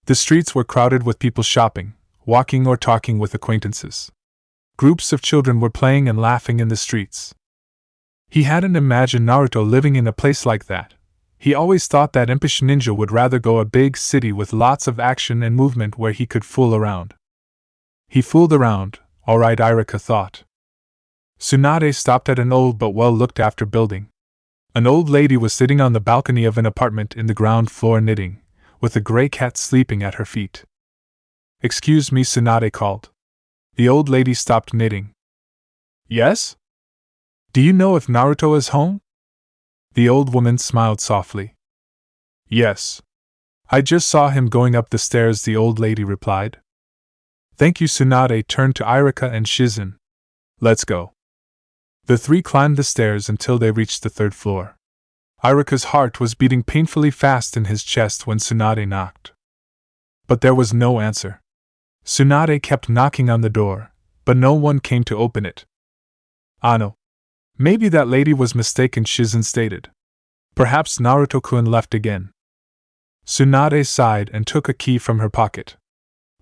The streets were crowded with people shopping, walking or talking with acquaintances. Groups of children were playing and laughing in the streets. He hadn't imagined Naruto living in a place like that. He always thought that impish ninja would rather go a big city with lots of action and movement where he could fool around. He fooled around, alright, Iruka thought. Tsunade stopped at an old but well-looked-after building. An old lady was sitting on the balcony of an apartment in the ground floor knitting, with a gray cat sleeping at her feet. Excuse me, Tsunade called. The old lady stopped knitting. Yes? Do you know if Naruto is home? The old woman smiled softly. Yes. I just saw him going up the stairs, the old lady replied. Thank you. Tsunade turned to Iruka and Shizen. Let's go. The three climbed the stairs until they reached the third floor. Iruka's heart was beating painfully fast in his chest when Tsunade knocked. But there was no answer. Tsunade kept knocking on the door, but no one came to open it. No. Maybe that lady was mistaken, Shizen stated. Perhaps Naruto-kun left again. Tsunade sighed and took a key from her pocket.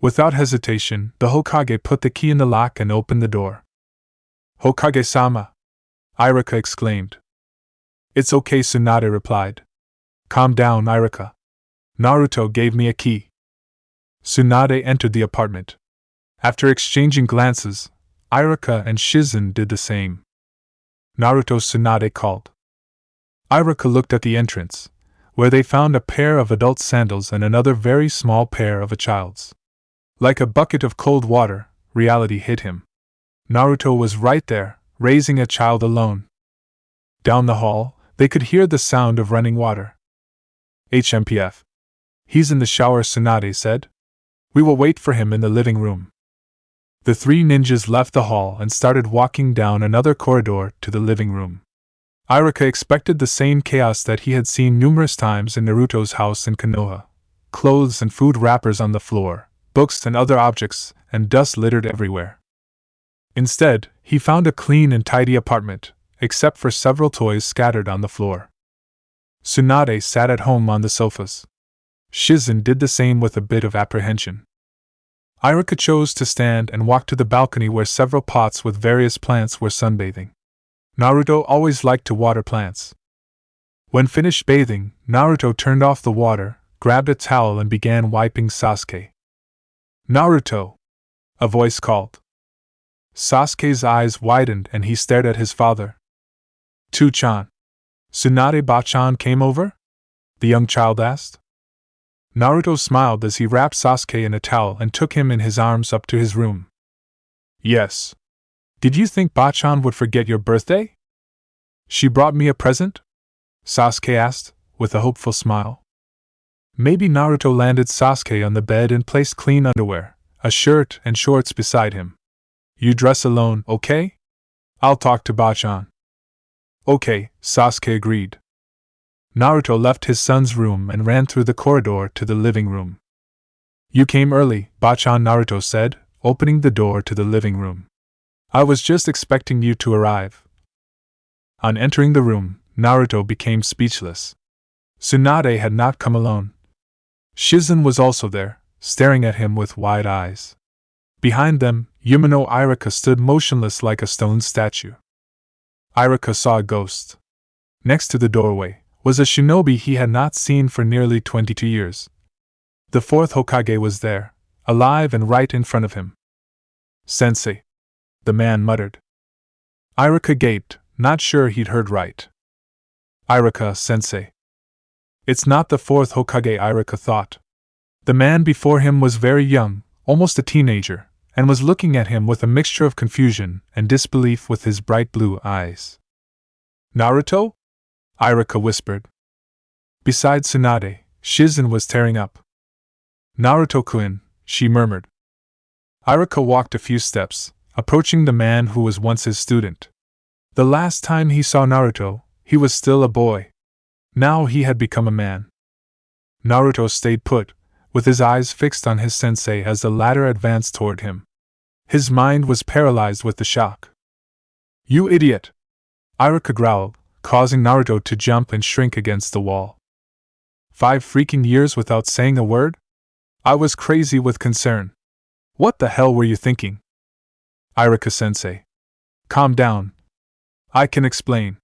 Without hesitation, the Hokage put the key in the lock and opened the door. Hokage-sama! Iruka exclaimed. It's okay, Tsunade replied. Calm down, Iruka. Naruto gave me a key. Tsunade entered the apartment. After exchanging glances, Iruka and Shizen did the same. Naruto, Tsunade called. Iruka looked at the entrance, where they found a pair of adult sandals and another very small pair of a child's. Like a bucket of cold water, reality hit him. Naruto was right there, raising a child alone. Down the hall, they could hear the sound of running water. HMPF. He's in the shower, Tsunade said. We will wait for him in the living room. The three ninjas left the hall and started walking down another corridor to the living room. Iruka expected the same chaos that he had seen numerous times in Naruto's house in Konoha. Clothes and food wrappers on the floor, books and other objects, and dust littered everywhere. Instead, he found a clean and tidy apartment, except for several toys scattered on the floor. Tsunade sat at home on the sofas. Shizen did the same with a bit of apprehension. Iruka chose to stand and walk to the balcony where several pots with various plants were sunbathing. Naruto always liked to water plants. When finished bathing, Naruto turned off the water, grabbed a towel and began wiping Sasuke. Naruto! A voice called. Sasuke's eyes widened and he stared at his father. Tu-chan. Tsunade-ba-chan came over? The young child asked. Naruto smiled as he wrapped Sasuke in a towel and took him in his arms up to his room. Yes. Did you think Bachan would forget your birthday? She brought me a present? Sasuke asked, with a hopeful smile. Maybe. Naruto landed Sasuke on the bed and placed clean underwear, a shirt and shorts beside him. You dress alone, okay? I'll talk to Bachan. Okay, Sasuke agreed. Naruto left his son's room and ran through the corridor to the living room. You came early, Bachan, Naruto said, opening the door to the living room. I was just expecting you to arrive. On entering the room, Naruto became speechless. Tsunade had not come alone. Shizen was also there, staring at him with wide eyes. Behind them, Yumino Irika stood motionless like a stone statue. Irika saw a ghost. Next to the doorway was a shinobi he had not seen for nearly 22 years. The fourth Hokage was there, alive and right in front of him. Sensei, the man muttered. Irika gaped, not sure he'd heard right. Irika, sensei. It's not the fourth Hokage, Irika thought. The man before him was very young, almost a teenager, and was looking at him with a mixture of confusion and disbelief with his bright blue eyes. Naruto? Irika whispered. Beside Tsunade, Shizen was tearing up. Naruto-kun, she murmured. Irika walked a few steps, approaching the man who was once his student. The last time he saw Naruto, he was still a boy. Now he had become a man. Naruto stayed put, with his eyes fixed on his sensei as the latter advanced toward him. His mind was paralyzed with the shock. You idiot! Irika growled, causing Naruto to jump and shrink against the wall. 5 freaking years without saying a word? I was crazy with concern. What the hell were you thinking? Irika-sensei. Calm down. I can explain,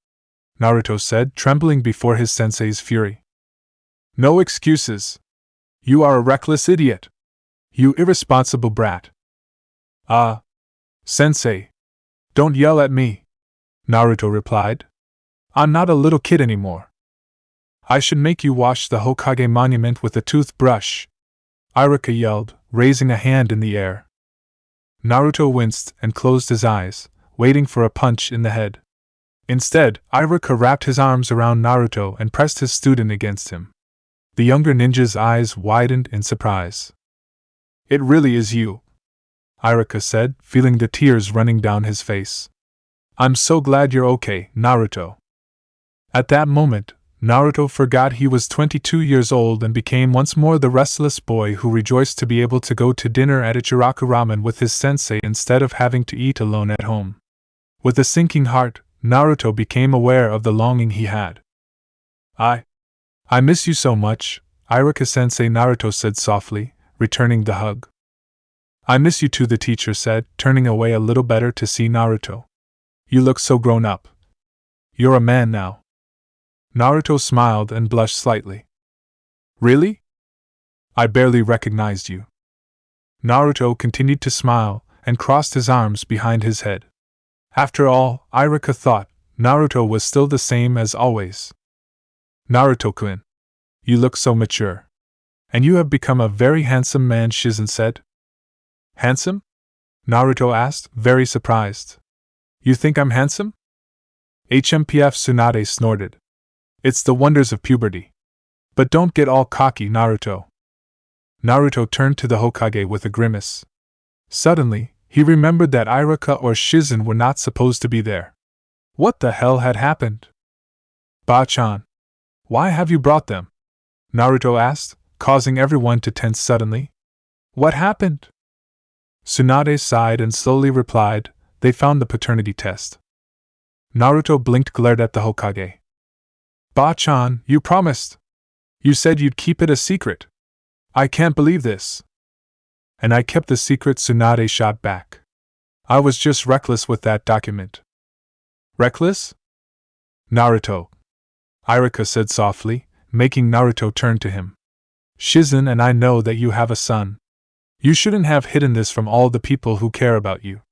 Naruto said, trembling before his sensei's fury. No excuses. You are a reckless idiot. You irresponsible brat. Sensei. Don't yell at me, Naruto replied. I'm not a little kid anymore. I should make you wash the Hokage monument with a toothbrush, Irika yelled, raising a hand in the air. Naruto winced and closed his eyes, waiting for a punch in the head. Instead, Irika wrapped his arms around Naruto and pressed his student against him. The younger ninja's eyes widened in surprise. It really is you, Irika said, feeling the tears running down his face. I'm so glad you're okay, Naruto. At that moment, Naruto forgot he was 22 years old and became once more the restless boy who rejoiced to be able to go to dinner at Ichiraku Ramen with his sensei instead of having to eat alone at home. With a sinking heart, Naruto became aware of the longing he had. I miss you so much, Irika-sensei, Naruto said softly, returning the hug. I miss you too, the teacher said, turning away a little better to see Naruto. You look so grown up. You're a man now. Naruto smiled and blushed slightly. Really? I barely recognized you. Naruto continued to smile and crossed his arms behind his head. After all, Irika thought, Naruto was still the same as always. Naruto-kun, you look so mature. And you have become a very handsome man, Shizen said. Handsome? Naruto asked, very surprised. You think I'm handsome? HMPF, Tsunade snorted. It's the wonders of puberty. But don't get all cocky, Naruto. Naruto turned to the Hokage with a grimace. Suddenly, he remembered that Irika or Shizen were not supposed to be there. What the hell had happened? Bachan, why have you brought them? Naruto asked, causing everyone to tense suddenly. What happened? Tsunade sighed and slowly replied, they found the paternity test. Naruto blinked, glared at the Hokage. Bachan, you promised. You said you'd keep it a secret. I can't believe this. And I kept the secret, Tsunade shot back. I was just reckless with that document. Reckless? Naruto, Irika said softly, making Naruto turn to him. Shizen and I know that you have a son. You shouldn't have hidden this from all the people who care about you.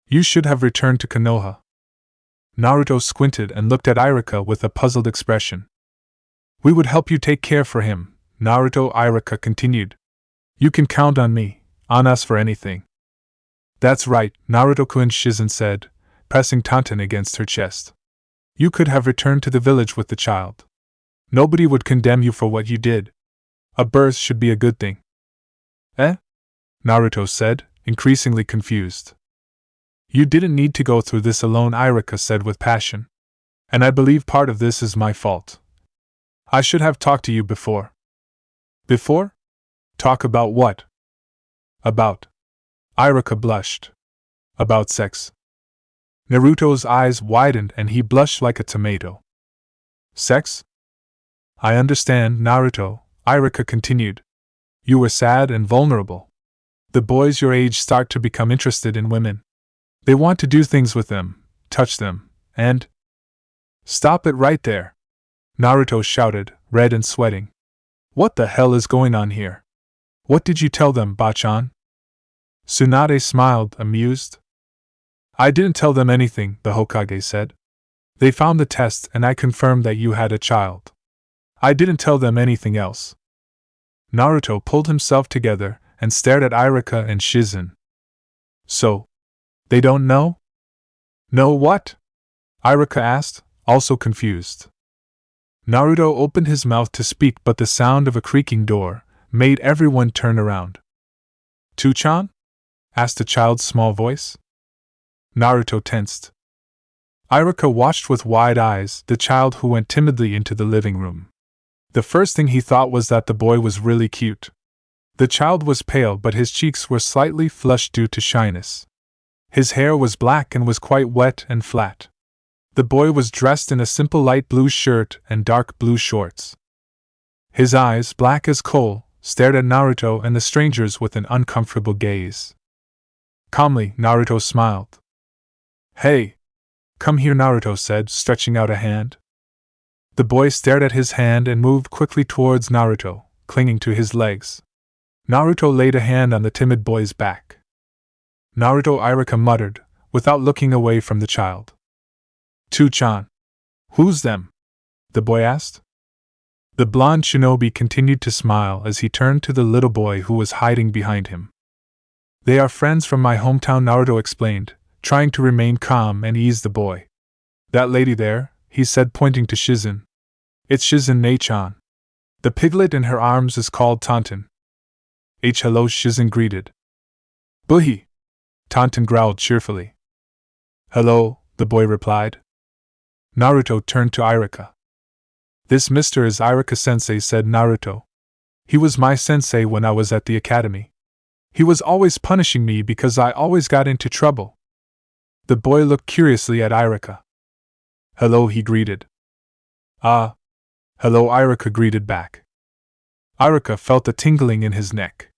You should have returned to Konoha. Naruto squinted and looked at Irika with a puzzled expression. We would help you take care for him, Naruto, Iruka continued. You can count on me, on us for anything. That's right, Naruto-kun, Shizen said, pressing Tantan against her chest. You could have returned to the village with the child. Nobody would condemn you for what you did. A birth should be a good thing. Eh? Naruto said, increasingly confused. You didn't need to go through this alone, Iruka said with passion. And I believe part of this is my fault. I should have talked to you before. Before? Talk about what? About. Iruka blushed. About sex. Naruto's eyes widened and he blushed like a tomato. Sex? I understand, Naruto, Iruka continued. You were sad and vulnerable. The boys your age start to become interested in women. They want to do things with them, touch them, and… Stop it right there! Naruto shouted, red and sweating. What the hell is going on here? What did you tell them, Bachan? Tsunade smiled, amused. I didn't tell them anything, the Hokage said. They found the test and I confirmed that you had a child. I didn't tell them anything else. Naruto pulled himself together and stared at Iruka and Shizen. So, they don't know? Know what? Iruka asked, also confused. Naruto opened his mouth to speak, but the sound of a creaking door made everyone turn around. Two-chan? Asked a child's small voice. Naruto tensed. Iruka watched with wide eyes the child who went timidly into the living room. The first thing he thought was that the boy was really cute. The child was pale, but his cheeks were slightly flushed due to shyness. His hair was black and was quite wet and flat. The boy was dressed in a simple light blue shirt and dark blue shorts. His eyes, black as coal, stared at Naruto and the strangers with an uncomfortable gaze. Calmly, Naruto smiled. Hey! Come here, Naruto said, stretching out a hand. The boy stared at his hand and moved quickly towards Naruto, clinging to his legs. Naruto laid a hand on the timid boy's back. Naruto, Iruka muttered, without looking away from the child. Two-chan. Who's them? The boy asked. The blonde shinobi continued to smile as he turned to the little boy who was hiding behind him. They are friends from my hometown, Naruto explained, trying to remain calm and ease the boy. That lady there, he said, pointing to Shizen. It's Shizen Ne-chan. The piglet in her arms is called Tantan. Hello, Shizen greeted. Buhi! Tantan growled cheerfully. Hello, the boy replied. Naruto turned to Iruka. This mister is Iruka-sensei, said Naruto. He was my sensei when I was at the academy. He was always punishing me because I always got into trouble. The boy looked curiously at Iruka. Hello, he greeted. Ah. Hello, Iruka greeted back. Iruka felt a tingling in his neck.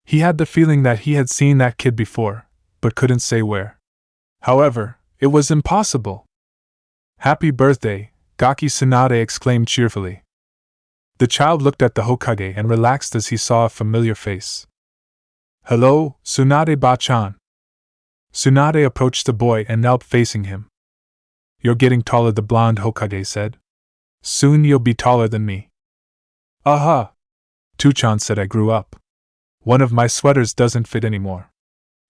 He had the feeling that he had seen that kid before, but couldn't say where. However, it was impossible. Happy birthday, Gaki, Tsunade exclaimed cheerfully. The child looked at the Hokage and relaxed as he saw a familiar face. Hello, Tsunade Bachan. Tsunade approached the boy and knelt facing him. You're getting taller, the blonde Hokage said. Soon you'll be taller than me. Aha! Two-chan said, I grew up. One of my sweaters doesn't fit anymore.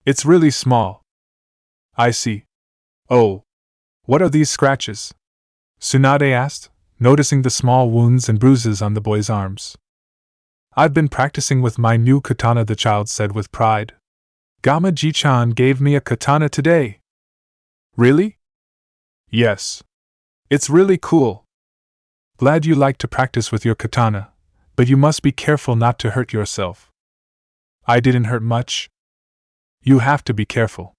It's really small. I see. Oh. What are these scratches? Tsunade asked, noticing the small wounds and bruises on the boy's arms. I've been practicing with my new katana, the child said with pride. Gama-ji-chan gave me a katana today. Really? Yes. It's really cool. Glad you like to practice with your katana, but you must be careful not to hurt yourself. I didn't hurt much. You have to be careful.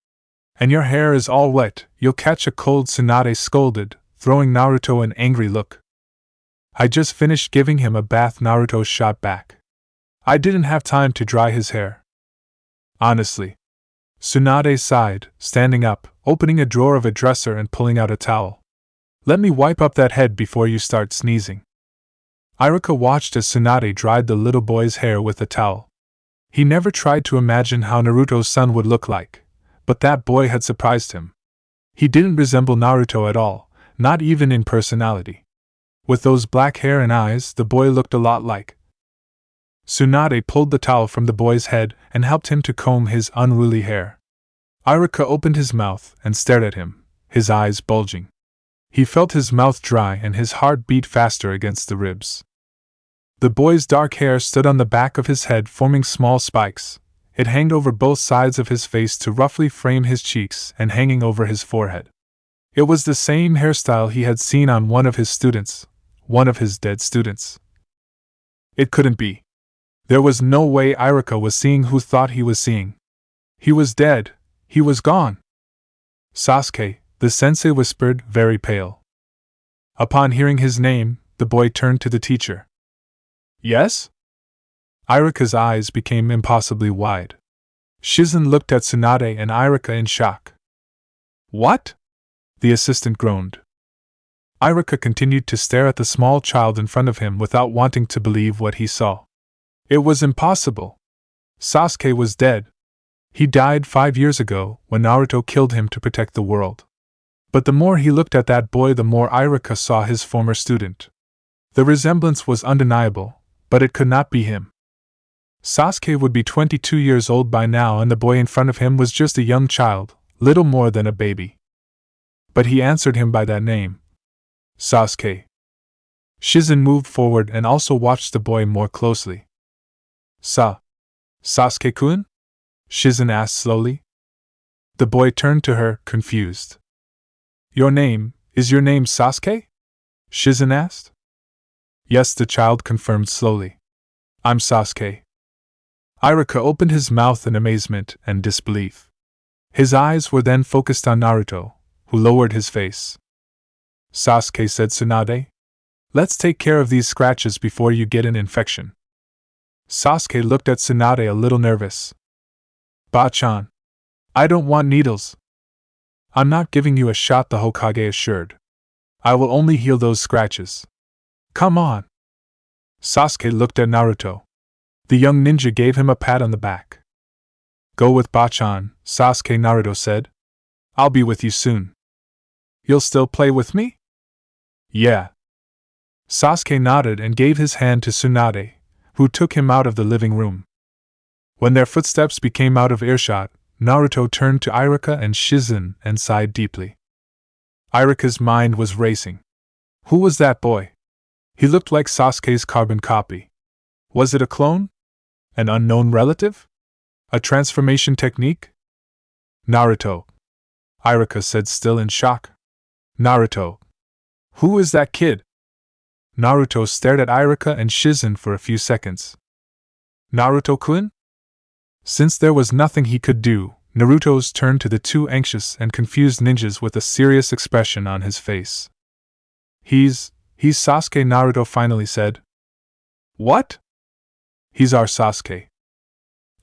And your hair is all wet, you'll catch a cold, Tsunade scolded, throwing Naruto an angry look. I just finished giving him a bath, Naruto shot back. I didn't have time to dry his hair. Honestly. Tsunade sighed, standing up, opening a drawer of a dresser and pulling out a towel. Let me wipe up that head before you start sneezing. Iruka watched as Tsunade dried the little boy's hair with a towel. He never tried to imagine how Naruto's son would look like, but that boy had surprised him. He didn't resemble Naruto at all, not even in personality. With those black hair and eyes, the boy looked a lot like Tsunade pulled the towel from the boy's head and helped him to comb his unruly hair. Iruka opened his mouth and stared at him, his eyes bulging. He felt his mouth dry and his heart beat faster against the ribs. The boy's dark hair stood on the back of his head, forming small spikes. It hanged over both sides of his face to roughly frame his cheeks and hanging over his forehead. It was the same hairstyle he had seen on one of his students, one of his dead students. It couldn't be. There was no way Iruka was seeing who thought he was seeing. He was dead. He was gone. Sasuke, the sensei whispered, very pale. Upon hearing his name, the boy turned to the teacher. Yes? Iruka's eyes became impossibly wide. Shizen looked at Tsunade and Iruka in shock. What? The assistant groaned. Iruka continued to stare at the small child in front of him without wanting to believe what he saw. It was impossible. Sasuke was dead. He died 5 years ago when Naruto killed him to protect the world. But the more he looked at that boy, the more Iruka saw his former student. The resemblance was undeniable, but it could not be him. Sasuke would be 22 years old by now, and the boy in front of him was just a young child, little more than a baby. But he answered him by that name. Sasuke. Shizen moved forward and also watched the boy more closely. Sasuke-kun? Shizen asked slowly. The boy turned to her, confused. Is your name Sasuke? Shizen asked. Yes, the child confirmed slowly. I'm Sasuke. Iruka opened his mouth in amazement and disbelief. His eyes were then focused on Naruto, who lowered his face. Sasuke, said Tsunade. Let's take care of these scratches before you get an infection. Sasuke looked at Tsunade a little nervous. Ba-chan. I don't want needles. I'm not giving you a shot, the Hokage assured. I will only heal those scratches. Come on. Sasuke looked at Naruto. The young ninja gave him a pat on the back. Go with Ba-chan, Sasuke, Naruto said. I'll be with you soon. You'll still play with me? Yeah. Sasuke nodded and gave his hand to Tsunade, who took him out of the living room. When their footsteps became out of earshot, Naruto turned to Iruka and Shizen and sighed deeply. Iruka's mind was racing. Who was that boy? He looked like Sasuke's carbon copy. Was it a clone? An unknown relative? A transformation technique? Naruto. Iruka said, still in shock. Naruto. Who is that kid? Naruto stared at Iruka and Shizen for a few seconds. Naruto-kun? Since there was nothing he could do, Naruto turned to the two anxious and confused ninjas with a serious expression on his face. He's Sasuke, Naruto finally said. What? He's our Sasuke.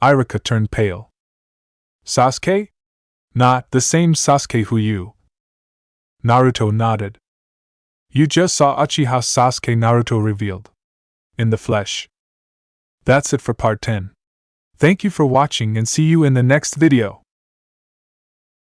Iruka turned pale. Sasuke? Not the same Sasuke who you. Naruto nodded. You just saw Uchiha Sasuke, Naruto revealed. In the flesh. That's it for part 10. Thank you for watching and see you in the next video.